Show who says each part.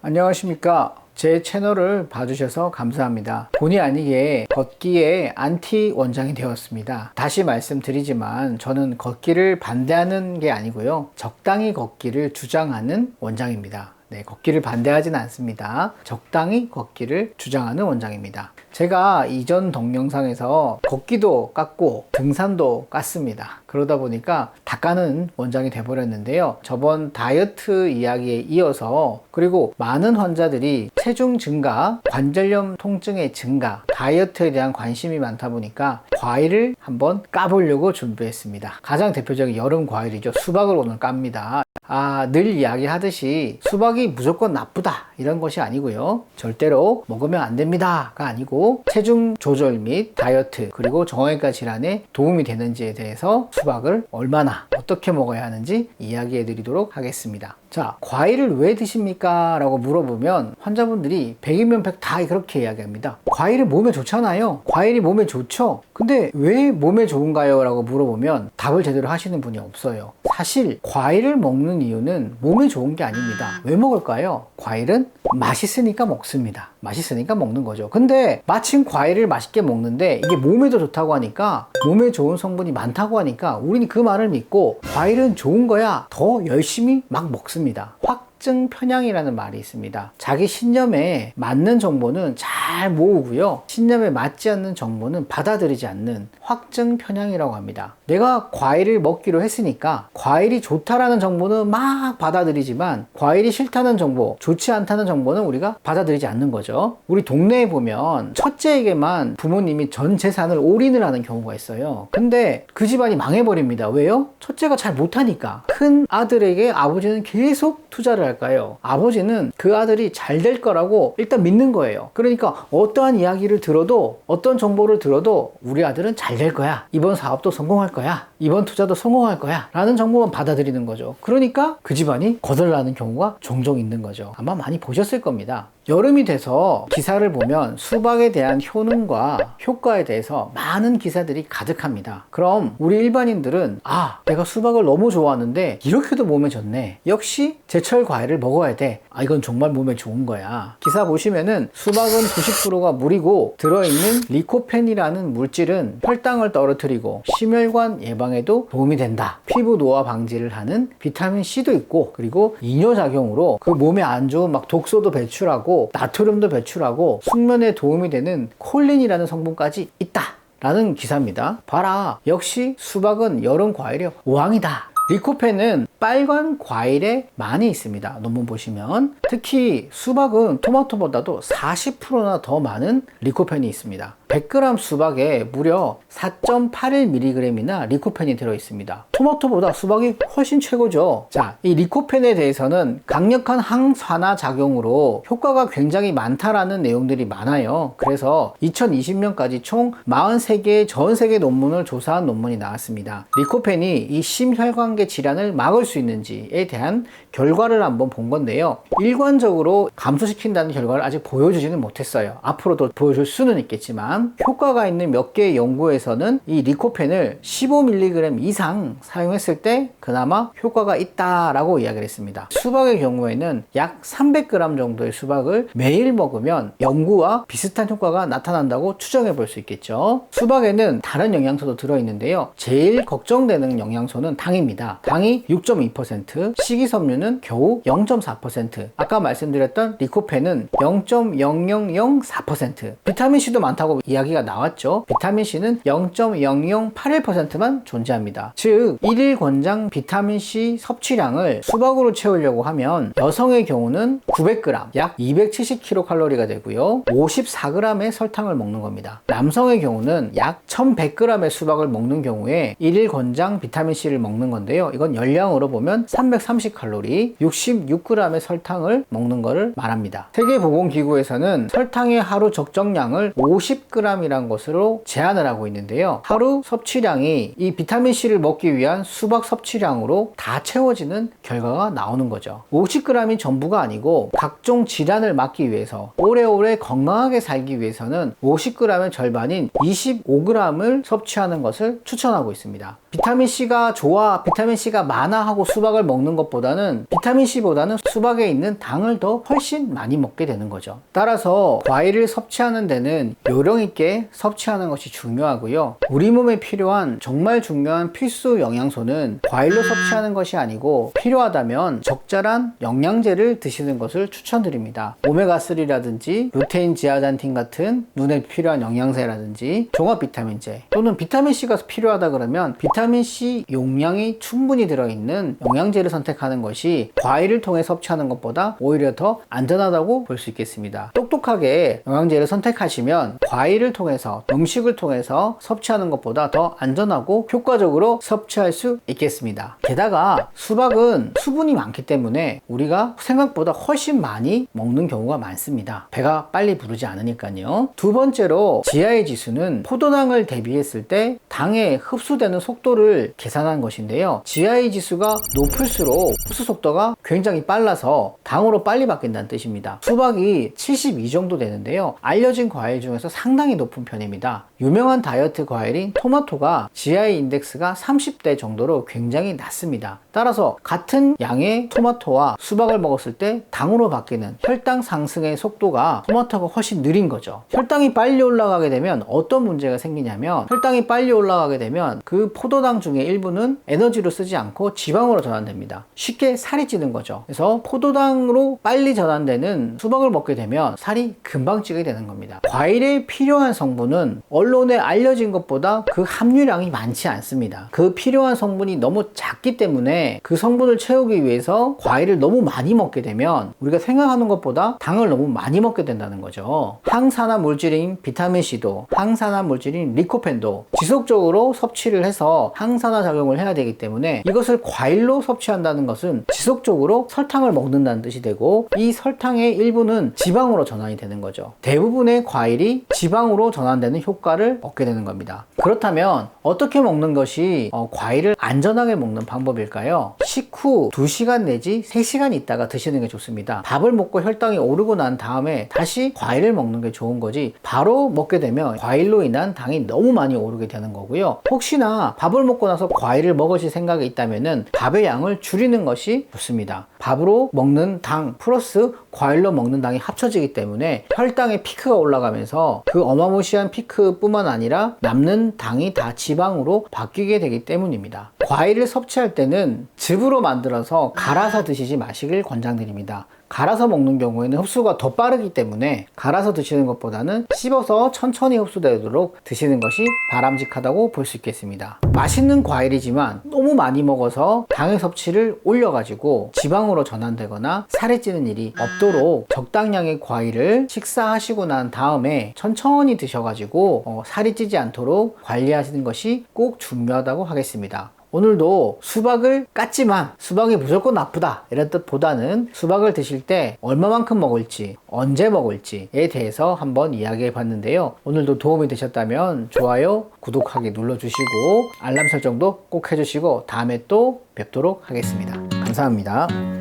Speaker 1: 안녕하십니까. 제 채널을 봐주셔서 감사합니다. 본의 아니게 걷기에 안티 원장이 되었습니다. 다시 말씀드리지만 저는 걷기를 반대하는 게 아니고요. 적당히 걷기를 주장하는 원장입니다. 네, 걷기를 반대하진 않습니다. 적당히 걷기를 주장하는 원장입니다. 제가 이전 동영상에서 걷기도 깠고 등산도 깠습니다. 그러다 보니까 다 까는 원장이 돼버렸는데요. 저번 다이어트 이야기에 이어서 그리고 많은 환자들이 체중 증가, 관절염 통증의 증가, 다이어트에 대한 관심이 많다 보니까 과일을 한번 까보려고 준비했습니다. 가장 대표적인 여름 과일이죠. 수박을 오늘 깝니다. 늘 이야기하듯이 수박이 무조건 나쁘다 이런 것이 아니고요. 절대로 먹으면 안 됩니다가 아니고 체중 조절 및 다이어트 그리고 정형외과 질환에 도움이 되는지에 대해서 수박을 얼마나 어떻게 먹어야 하는지 이야기해 드리도록 하겠습니다. 자, 과일을 왜 드십니까? 라고 물어보면 환자분들이 100이면 100 다 그렇게 이야기합니다. 과일이 몸에 좋잖아요. 과일이 몸에 좋죠. 근데 왜 몸에 좋은가요? 라고 물어보면 답을 제대로 하시는 분이 없어요. 사실 과일을 먹는 이유는 몸에 좋은 게 아닙니다. 왜 먹을까요? 과일은 맛있으니까 먹습니다. 맛있으니까 먹는 거죠. 근데 마침 과일을 맛있게 먹는데 이게 몸에도 좋다고 하니까 몸에 좋은 성분이 많다고 하니까 우리는 그 말을 믿고 과일은 좋은 거야 더 열심히 막 먹습니다. 확증 편향이라는 말이 있습니다. 자기 신념에 맞는 정보는 잘 모으고요. 신념에 맞지 않는 정보는 받아들이지 않는 확증 편향이라고 합니다. 내가 과일을 먹기로 했으니까 과일이 좋다라는 정보는 막 받아들이지만 과일이 싫다는 정보, 좋지 않다는 정보는 우리가 받아들이지 않는 거죠. 우리 동네에 보면 첫째에게만 부모님이 전 재산을 올인을 하는 경우가 있어요. 근데 그 집안이 망해버립니다. 왜요? 첫째가 잘 못하니까. 큰 아들에게 아버지는 계속 투자를 할까요? 아버지는 그 아들이 잘 될 거라고 일단 믿는 거예요. 그러니까 어떠한 이야기를 들어도 어떤 정보를 들어도 우리 아들은 잘 될 거야. 이번 사업도 성공할 거야. 이번 투자도 성공할 거야. 라는 정보만 받아들이는 거죠. 그러니까 그 집안이 거덜나는 경우가 종종 있는 거죠. 아마 많이 보셨을 겁니다. 여름이 돼서 기사를 보면 수박에 대한 효능과 효과에 대해서 많은 기사들이 가득합니다. 그럼 우리 일반인들은 내가 수박을 너무 좋아하는데 이렇게도 몸에 좋네. 역시 제철 과일을 먹어야 돼. 이건 정말 몸에 좋은 거야. 기사 보시면은 수박은 90%가 물이고 들어있는 리코펜이라는 물질은 혈당을 떨어뜨리고 심혈관 예방에도 도움이 된다. 피부 노화 방지를 하는 비타민 C도 있고 그리고 이뇨작용으로 그 몸에 안 좋은 막 독소도 배출하고 나트륨도 배출하고 숙면에 도움이 되는 콜린이라는 성분까지 있다 라는 기사입니다. 봐라, 역시 수박은 여름 과일의 왕이다. 리코펜은 빨간 과일에 많이 있습니다. 논문 보시면 특히 수박은 토마토보다도 40%나 더 많은 리코펜이 있습니다. 100g 수박에 무려 4.81mg이나 리코펜이 들어있습니다. 토마토보다 수박이 훨씬 최고죠. 자, 이 리코펜에 대해서는 강력한 항산화 작용으로 효과가 굉장히 많다라는 내용들이 많아요. 그래서 2020년까지 총 43개의 전 세계 논문을 조사한 논문이 나왔습니다. 리코펜이 이 심혈관계 질환을 막을 수 있는지에 대한 결과를 한번 본 건데요. 일관적으로 감소시킨다는 결과를 아직 보여주지는 못했어요. 앞으로도 보여줄 수는 있겠지만 효과가 있는 몇 개의 연구에서는 이 리코펜을 15mg 이상 사용했을 때 그나마 효과가 있다라고 이야기를 했습니다. 수박의 경우에는 약 300g 정도의 수박을 매일 먹으면 연구와 비슷한 효과가 나타난다고 추정해 볼 수 있겠죠. 수박에는 다른 영양소도 들어있는데요. 제일 걱정되는 영양소는 당입니다. 당이 6.2%, 식이섬유는 겨우 0.4%, 아까 말씀드렸던 리코펜은 0.0004%, 비타민C도 많다고 이야기가 나왔죠. 비타민C는 0.0081%만 존재합니다. 즉 1일 권장 비타민C 섭취량을 수박으로 채우려고 하면 여성의 경우는 900g, 약 270kcal가 되고요. 54g의 설탕을 먹는 겁니다. 남성의 경우는 약 1100g의 수박을 먹는 경우에 1일 권장 비타민C를 먹는 건데요. 이건 열량으로 보면 330칼로리, 66g의 설탕을 먹는 것을 말합니다. 세계보건기구에서는 설탕의 하루 적정량을 50g이란 것으로 제한을 하고 있는데요. 하루 섭취량이 이 비타민C를 먹기 위한 수박 섭취량으로 다 채워지는 결과가 나오는 거죠. 50g이 전부가 아니고 각종 질환을 막기 위해서 오래오래 건강하게 살기 위해서는 50g의 절반인 25g을 섭취하는 것을 추천하고 있습니다. 비타민C가 좋아, 비타민C가 많아 하고 수박을 먹는 것보다는 비타민C보다는 수박에 있는 당을 더 훨씬 많이 먹게 되는 거죠. 따라서 과일을 섭취하는 데는 요령 있게 섭취하는 것이 중요하고요. 우리 몸에 필요한 정말 중요한 필수 영양소는 과일로 섭취하는 것이 아니고 필요하다면 적절한 영양제를 드시는 것을 추천드립니다. 오메가3라든지 루테인 지아잔틴 같은 눈에 필요한 영양제라든지 종합 비타민제 또는 비타민C가 필요하다 그러면 비타민C 용량이 충분히 들어있는 영양제를 선택하는 것이 과일을 통해 섭취하는 것보다 오히려 더 안전하다고 볼 수 있겠습니다. 똑똑하게 영양제를 선택하시면 과일을 통해서 음식을 통해서 섭취하는 것보다 더 안전하고 효과적으로 섭취할 수 있겠습니다. 게다가 수박은 수분이 많기 때문에 우리가 생각보다 훨씬 많이 먹는 경우가 많습니다. 배가 빨리 부르지 않으니까요. 두 번째로 GI 지수는 포도당을 대비했을 때 당에 흡수되는 속도를 계산한 것인데요. GI 지수가 높을수록 흡수 속도가 굉장히 빨라서 당으로 빨리 바뀐다는 뜻입니다. 수박이 72 정도 되는데요. 알려진 과일 중에서 상당히 높은 편입니다. 유명한 다이어트 과일인 토마토가 GI 인덱스가 30대 정도로 굉장히 낮습니다. 따라서 같은 양의 토마토와 수박을 먹었을 때 당으로 바뀌는 혈당 상승의 속도가 토마토가 훨씬 느린 거죠. 혈당이 빨리 올라가게 되면 어떤 문제가 생기냐면 혈당이 빨리 올라가게 되면 그 포도당 중에 일부는 에너지로 쓰지 않고 지방으로 전환됩니다. 쉽게 살이 찌는 거죠. 그래서 포도당으로 빨리 전환되는 수박을 먹게 되면 살이 금방 찌게 되는 겁니다. 과일에 필요한 성분은 언론에 알려진 것보다 그 함유량이 많지 않습니다. 그 필요한 성분이 너무 작기 때문에 그 성분을 채우기 위해서 과일을 너무 많이 먹게 되면 우리가 생각하는 것보다 당을 너무 많이 먹게 된다는 거죠. 항산화 물질인 비타민C도 항산화 물질인 리코펜도 지속적으로 섭취를 해서 항산화 작용을 해야 되기 때문에 이것을 과일로 섭취한다는 것은 지속적으로 설탕을 먹는다는 뜻이 되고 이 설탕의 일부는 지방으로 전환이 되는 거죠. 대부분의 과일이 지방으로 전환되는 효과를 얻게 되는 겁니다. 그렇다면 어떻게 먹는 것이 과일을 안전하게 먹는 방법일까요? 식후 2시간 내지 3시간 있다가 드시는 게 좋습니다. 밥을 먹고 혈당이 오르고 난 다음에 다시 과일을 먹는 게 좋은 거지 바로 먹게 되면 과일로 인한 당이 너무 많이 오르게 되는 거고요. 혹시나 밥을 먹고 나서 과일을 먹으실 생각이 있다면 밥의 양을 줄이는 것이 좋습니다. 밥으로 먹는 당 플러스 과일로 먹는 당이 합쳐지기 때문에 혈당의 피크가 올라가면서 그 어마무시한 피크뿐만 아니라 남는 당이 다 지방으로 바뀌게 되기 때문입니다. 과일을 섭취할 때는 즙으로 만들어서 갈아서 드시지 마시길 권장드립니다. 갈아서 먹는 경우에는 흡수가 더 빠르기 때문에 갈아서 드시는 것보다는 씹어서 천천히 흡수되도록 드시는 것이 바람직하다고 볼 수 있겠습니다. 맛있는 과일이지만 너무 많이 먹어서 당의 섭취를 올려가지고 지방으로 전환되거나 살이 찌는 일이 없도록 적당량의 과일을 식사하시고 난 다음에 천천히 드셔가지고 살이 찌지 않도록 관리하시는 것이 꼭 중요하다고 하겠습니다. 오늘도 수박을 깠지만 수박이 무조건 나쁘다 이런 뜻보다는 수박을 드실 때 얼마만큼 먹을지 언제 먹을지에 대해서 한번 이야기해 봤는데요. 오늘도 도움이 되셨다면 좋아요, 구독하기 눌러주시고 알람 설정도 꼭 해주시고 다음에 또 뵙도록 하겠습니다. 감사합니다.